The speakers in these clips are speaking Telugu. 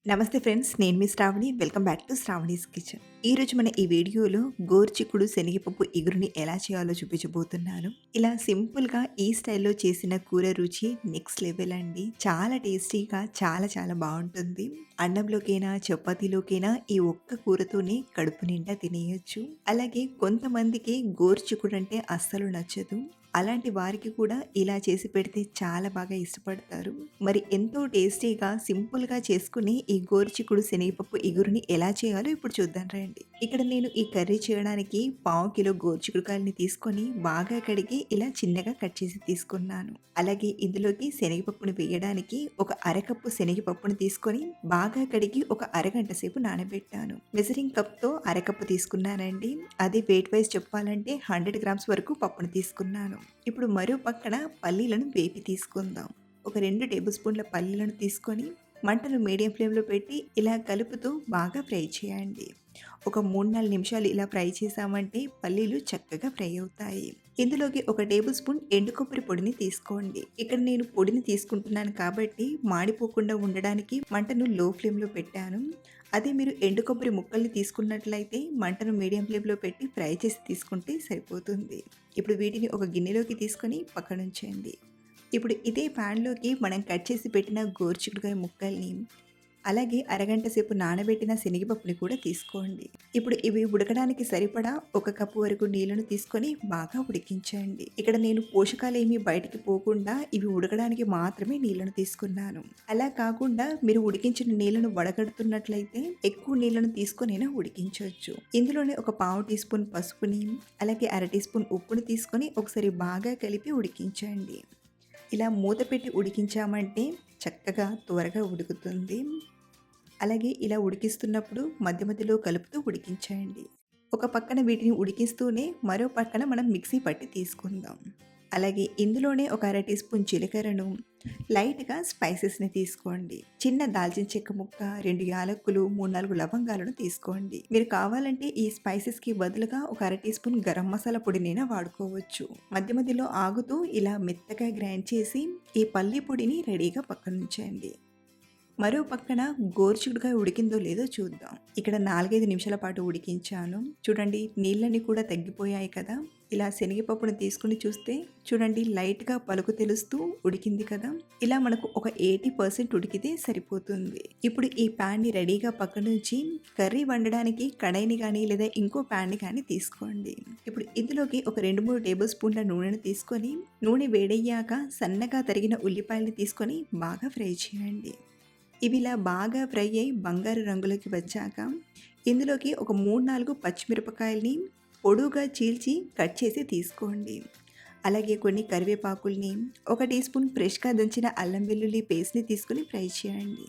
నమస్తే ఫ్రెండ్స్, నేను మీ Shravani. Welcome back to Shravani's kitchen. ఈరోజు మన ఈ వీడియోలో గోరుచిక్కుడు శనగపప్పు ఇగురుని ఎలా చేయాలో చూపించబోతున్నాను. ఇలా సింపుల్గా ఈ స్టైల్లో చేసిన కూర రుచి నెక్స్ట్ లెవెల్ అండి. చాలా టేస్టీగా చాలా చాలా బాగుంటుంది. అన్నంలోకైనా చపాతీలోకైనా ఈ ఒక్క కూరతోనే కడుపు నిండా తినేయొచ్చు. అలాగే కొంతమందికి గోరుచిక్కుడు అంటే అస్సలు నచ్చదు. అలాంటి వారికి కూడా ఇలా చేసి పెడితే చాలా బాగా ఇష్టపడతారు. మరి ఎంతో టేస్టీగా సింపుల్గా చేసుకుని ఈ గోరుచిక్కుడు శనగపప్పు ఇగురుని ఎలా చేయాలో ఇప్పుడు చూద్దాం రండి. ఇక్కడ నేను ఈ కర్రీ చేయడానికి 1/2 కిలో గోరుచిక్కుడుకాయలని తీసుకొని బాగా కడిగి ఇలా చిన్నగా కట్ చేసి తీసుకున్నాను. అలాగే ఇందులోకి శనగపప్పుని వేయడానికి ఒక అరకప్పు శనగపప్పుని తీసుకొని బాగా కడిగి ఒక అరగంట సేపు నానబెట్టాను. మెజరింగ్ కప్తో అరకప్పు తీసుకున్నానండి. అదే వెయిట్ వైజ్ చెప్పాలంటే 100 గ్రామ్స్ వరకు పప్పును తీసుకున్నాను. ఇప్పుడు మరో పక్కన పల్లీలను వేపి తీసుకుందాం. ఒక 2 టేబుల్ స్పూన్ల పల్లీలను తీసుకొని మంటను మీడియం ఫ్లేమ్లో పెట్టి ఇలా కలుపుతూ బాగా ఫ్రై చేయండి. ఒక 3-4 నిమిషాలు ఇలా ఫ్రై చేసామంటే పల్లీలు చక్కగా ఫ్రై అవుతాయి. ఇందులోకి ఒక టేబుల్ స్పూన్ ఎండు కొబ్బరి పొడిని తీసుకోండి. ఇక్కడ నేను పొడిని తీసుకుంటున్నాను కాబట్టి మాడిపోకుండా ఉండడానికి మంటను లో ఫ్లేమ్లో పెట్టాను. అదే మీరు ఎండు కొబ్బరి ముక్కల్ని తీసుకున్నట్లయితే మంటను మీడియం ఫ్లేమ్లో పెట్టి ఫ్రై చేసి తీసుకుంటే సరిపోతుంది. ఇప్పుడు వీటిని ఒక గిన్నెలోకి తీసుకొని పక్కనుంచండి. ఇప్పుడు ఇదే ప్యాన్లోకి మనం కట్ చేసి పెట్టిన గోరుచిక్కుడుకాయ ముక్కల్ని, అలాగే అరగంట సేపు నానబెట్టిన శనగపప్పుని కూడా తీసుకోండి. ఇప్పుడు ఇవి ఉడకడానికి సరిపడా 1 కప్పు వరకు నీళ్ళను తీసుకొని బాగా ఉడికించండి. ఇక్కడ నేను పోషకాలు ఏమీ బయటికి పోకుండా ఇవి ఉడకడానికి మాత్రమే నీళ్ళను తీసుకున్నాను. అలా కాకుండా మీరు ఉడికించిన నీళ్ళను వడగడుతున్నట్లయితే ఎక్కువ నీళ్ళను తీసుకొనైనా ఉడికించవచ్చు. ఇందులోనే ఒక 1/2 టీ స్పూన్ పసుపుని, అలాగే 1/2 టీ స్పూన్ ఉప్పుని తీసుకొని ఒకసారి బాగా కలిపి ఉడికించండి. ఇలా మూత పెట్టి ఉడికించామంటే చక్కగా త్వరగా ఉడుకుతుంది. అలాగే ఇలా ఉడికిస్తున్నప్పుడు మధ్య మధ్యలో కలుపుతూ ఉడికించండి. ఒక పక్కన వీటిని ఉడికిస్తూనే మరో పక్కన మనం మిక్సీ పట్టి తీసుకుందాం. అలాగే ఇందులోనే ఒక 1/2 టీ స్పూన్ జీలకర్రను, లైట్గా స్పైసెస్ని తీసుకోండి. చిన్న దాల్చిన చెక్క ముక్క, 2 యాలక్కులు, 3-4 లవంగాలను తీసుకోండి. మీరు కావాలంటే ఈ స్పైసెస్కి బదులుగా ఒక 1/2 టీ స్పూన్ గరం మసాలా పొడినైనా వాడుకోవచ్చు. మధ్య మధ్యలో ఆగుతూ ఇలా మెత్తగా గ్రైండ్ చేసి ఈ పల్లి పొడిని రెడీగా పక్కనుంచండి. మరో పక్కన గోరుచిక్కుడుకాయ ఉడికిందో లేదో చూద్దాం. ఇక్కడ 4-5 నిమిషాల పాటు ఉడికించాను. చూడండి, నీళ్ళని కూడా తగ్గిపోయాయి కదా. ఇలా శనగపప్పును తీసుకుని చూస్తే చూడండి, లైట్గా పలుకు తెలుస్తూ ఉడికింది కదా. ఇలా మనకు ఒక 80% ఉడికితే సరిపోతుంది. ఇప్పుడు ఈ ప్యాన్ని రెడీగా పక్కనుంచి కర్రీ వండడానికి కడాయిని కానీ లేదా ఇంకో ప్యాన్ని కానీ తీసుకోండి. ఇప్పుడు ఇందులోకి ఒక 2-3 టేబుల్ స్పూన్ల నూనెను తీసుకొని నూనె వేడయ్యాక సన్నగా తరిగిన ఉల్లిపాయలు తీసుకొని బాగా ఫ్రై చేయండి. ఇవి ఇలా బాగా ఫ్రై అయ్యి బంగారు రంగులోకి వచ్చాక ఇందులోకి ఒక 3-4 పచ్చిమిరపకాయల్ని పొడుగా చీల్చి కట్ చేసి తీసుకోండి. అలాగే కొన్ని కరివేపాకుల్ని, 1 టీ స్పూన్ ఫ్రెష్గా దంచిన అల్లం వెల్లుల్లి పేస్ట్ని తీసుకొని ఫ్రై చేయండి.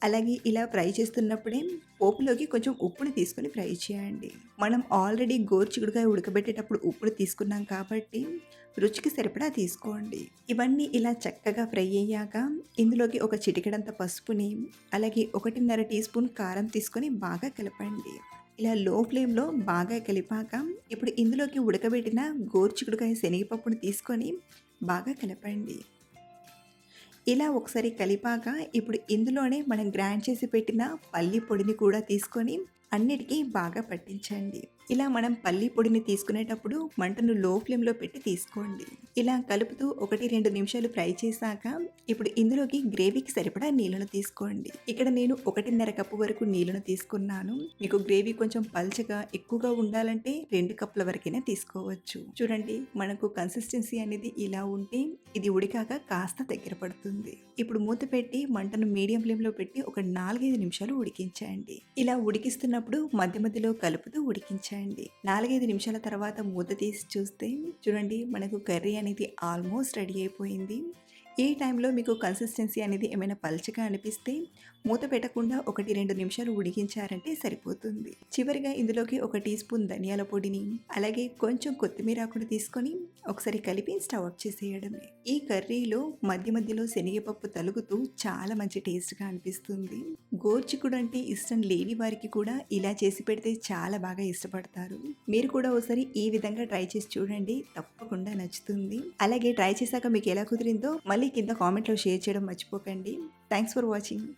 అలాగే ఇలా ఫ్రై చేస్తున్నప్పుడే పోపులోకి కొంచెం ఉప్పుని తీసుకొని ఫ్రై చేయండి. మనం ఆల్రెడీ గోరుచిక్కుడుకాయ ఉడకబెట్టేటప్పుడు ఉప్పుని తీసుకున్నాం కాబట్టి రుచికి సరిపడా తీసుకోండి. ఇవన్నీ ఇలా చక్కగా ఫ్రై అయ్యాక ఇందులోకి ఒక చిటికెడంత పసుపుని, అలాగే 1.5 టీ స్పూన్ కారం తీసుకొని బాగా కలపండి. ఇలా లో ఫ్లేమ్లో బాగా కలిపాక ఇప్పుడు ఇందులోకి ఉడకబెట్టిన గోరుచిక్కుడుకాయ శనగపప్పుని తీసుకొని బాగా కలపండి. ఇలా ఒకసారి కలిపాక ఇప్పుడు ఇందులోనే మనం గ్రైండ్ చేసి పెట్టిన పల్లి పొడిని కూడా తీసుకొని అన్నిటికీ బాగా పట్టించండి. ఇలా మనం పల్లి పొడిని తీసుకునేటప్పుడు మంటను లో ఫ్లేమ్లో పెట్టి తీసుకోండి. ఇలా కలుపుతూ 1-2 నిమిషాలు ఫ్రై చేశాక ఇప్పుడు ఇందులోకి గ్రేవీకి సరిపడా నీళ్ళను తీసుకోండి. ఇక్కడ నేను 1.5 కప్పు వరకు నీళ్ళను తీసుకున్నాను. మీకు గ్రేవీ కొంచెం పల్చగా ఎక్కువగా ఉండాలంటే 2 కప్పుల వరకైనా తీసుకోవచ్చు. చూడండి, మనకు కన్సిస్టెన్సీ అనేది ఇలా ఉంటే ఇది ఉడికాక కాస్త దగ్గర పడుతుంది. ఇప్పుడు మూత పెట్టి మంటను మీడియం ఫ్లేమ్లో పెట్టి ఒక 4-5 నిమిషాలు ఉడికించండి. ఇలా ఉడికిస్తున్నప్పుడు మధ్య మధ్యలో కలుపుతూ ఉడికించండి. 4-5 నిమిషాల తర్వాత మూత తీసి చూస్తే చూడండి, మనకు కర్రీ అనేది ఆల్మోస్ట్ రెడీ అయిపోయింది. ఈ టైంలో మీకు కన్సిస్టెన్సీ అనేది ఏమైనా పల్చగా అనిపిస్తే మూత పెట్టకుండా 1-2 నిమిషాలు ఉడికించారంటే సరిపోతుంది. చివరిగా ఇందులోకి 1 టీ స్పూన్ ధనియాల పొడిని, అలాగే కొంచెం కొత్తిమీర ఆకుని తీసుకొని ఒకసారి కలిపి స్టవ్ ఆఫ్ చేసేయడమే. ఈ కర్రీలో మధ్య మధ్యలో శనగపప్పు తలుగుతూ చాలా మంచి టేస్ట్గా అనిపిస్తుంది. గోరుచిక్కుడు అంటే ఇష్టం లేని వారికి కూడా ఇలా చేసి పెడితే చాలా బాగా ఇష్టపడతారు. మీరు కూడా ఒకసారి ఈ విధంగా ట్రై చేసి చూడండి, తప్పకుండా నచ్చుతుంది. అలాగే ట్రై చేశాక మీకు ఎలా కుదిరిందో మళ్ళీ కింద కామెంట్లో షేర్ చేయడం మర్చిపోకండి. Thanks for watching.